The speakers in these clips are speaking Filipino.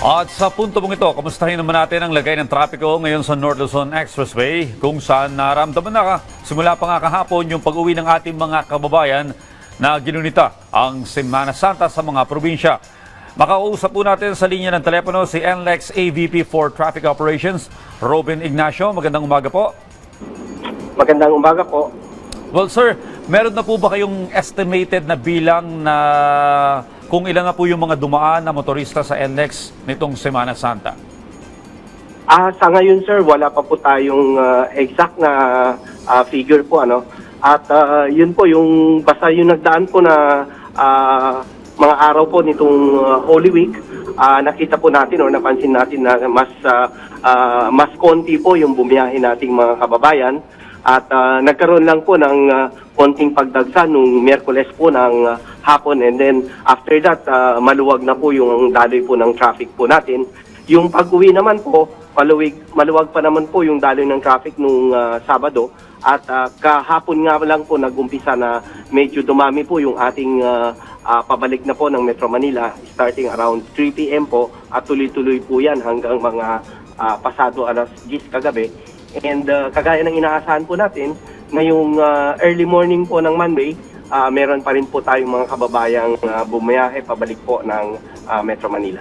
At sa punto mong ito, kamustahin naman natin ang lagay ng trapiko ngayon sa North Luzon Expressway kung saan naramdaman na simula pa nga kahapon yung pag-uwi ng ating mga kababayan na ginunita ang Semana Santa sa mga probinsya. Makausap po natin sa linya ng telepono si NLEX AVP for Traffic Operations, Robin Ignacio. Magandang umaga po. Magandang umaga po. Well sir, meron na po ba kayong estimated na bilang na kung ilan na po yung mga dumaan na motorista sa NLEX nitong Semana Santa? Sa ngayon sir, wala pa po tayong exact na figure po ano. At yun po yung basta yung nagdaan po na mga araw po nitong Holy Week, nakita po natin o napansin natin na mas konti po yung bumiyahe nating mga kababayan. At nagkaroon lang po ng konting pagdagsa nung Miyerkules po ng hapon, and then after that maluwag na po yung daloy po ng traffic po natin. Yung pag-uwi naman po, maluwag pa naman po yung daloy ng traffic nung Sabado, at kahapon nga lang po nag-umpisa na medyo dumami po yung ating pabalik na po ng Metro Manila starting around 3 PM po, at tuloy-tuloy po yan hanggang mga pasado alas 10 kagabi. And kagaya ng inaasahan po natin, ngayong early morning po ng Monday, meron pa rin po tayong mga kababayang bumiyahe pabalik po ng Metro Manila.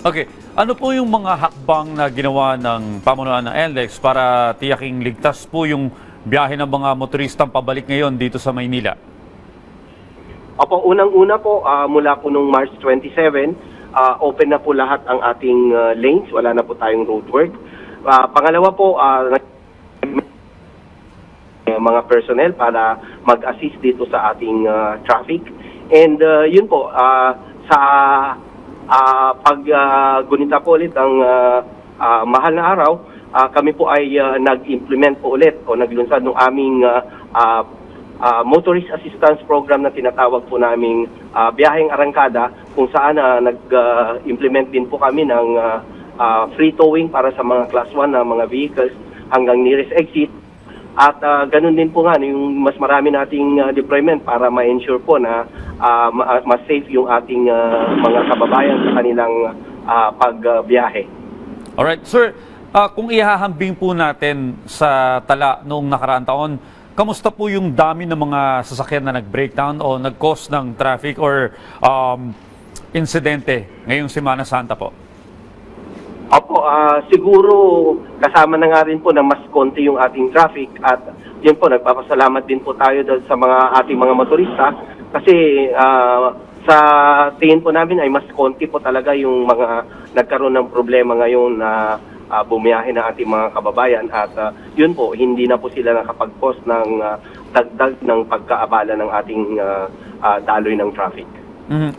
Okay, ano po yung mga hakbang na ginawa ng pamunuan ng NLEX para tiyaking ligtas po yung biyahe ng mga motoristang pabalik ngayon dito sa Maynila? Opo, unang-una po, mula po nung March 27, open na po lahat ang ating lanes, wala na po tayong roadwork. Pangalawa po, mga personnel para mag-assist dito sa ating traffic. And yun po, sa paggunita po ulit ang mahal na araw, kami po ay nag-implement po ulit o naglunsad ng aming motorist assistance program na tinatawag po naming Biyaheng Arangkada, kung saan nag-implement din po kami ng free towing para sa mga class 1 na mga vehicles hanggang nearest exit. At ganun din po nga yung mas marami nating deployment para ma-ensure po na mas safe yung ating mga kababayan sa kanilang pagbiyahe. Alright, sir, kung ihahambing po natin sa tala noong nakaraang taon, kamusta po yung dami ng mga sasakyan na nag-breakdown o nag-cause ng traffic or insidente ngayong Semana Santa po? Opo, siguro kasama na nga rin po na mas konti yung ating traffic, at yun po, nagpapasalamat din po tayo sa mga ating mga motorista kasi sa tingin po namin ay mas konti po talaga yung mga nagkaroon ng problema ngayon na bumiyahe ng ating mga kababayan, at yun po, hindi na po sila nakapag-post ng dagdag ng pagkaabala ng ating daloy ng traffic.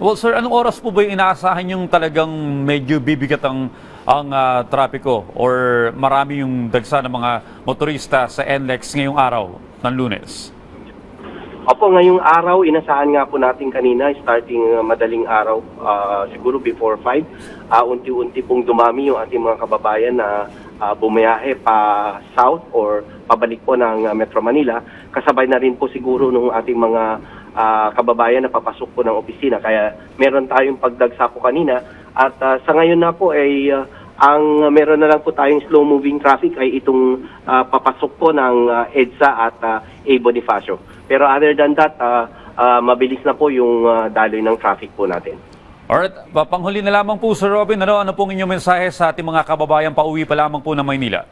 Well sir, anong oras po ba yung inaasahan yung talagang medyo bibigat ang trapiko or marami yung dagsa ng mga motorista sa NLEX ngayong araw ng Lunes? Opo, ngayong araw, inasahan nga po natin kanina, starting madaling araw, siguro before 5, unti-unti pong dumami yung ating mga kababayan na bumiyahe pa south or pabalik po ng Metro Manila. Kasabay na rin po siguro ng ating mga kababayan na papasok po ng opisina. Kaya meron tayong pagdagsa po kanina, at sa ngayon na po ay ang meron na lang po tayong slow-moving traffic ay itong papasok po ng EDSA at A. Bonifacio. Pero other than that, mabilis na po yung daloy ng traffic po natin. Alright, panghuli na lamang po Sir Robin, ano pong inyong mensahe sa ating mga kababayan pauwi pa lamang po ng Maynila?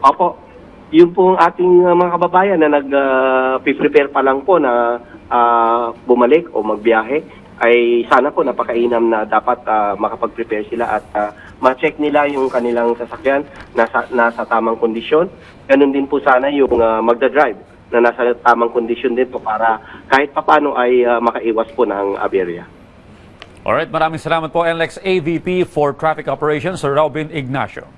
Opo, yung pong ating mga kababayan na nag-prepare pa lang po na bumalik o magbiyahe, ay sana po napakainam na dapat makapag-prepare sila at ma-check nila yung kanilang sasakyan nasa tamang kondisyon. Ganun din po sana yung magdadrive na nasa tamang kondisyon din po para kahit papano ay makaiwas po ng aberya. Alright, maraming salamat po NLEX AVP for Traffic Operations, Sir Robin Ignacio.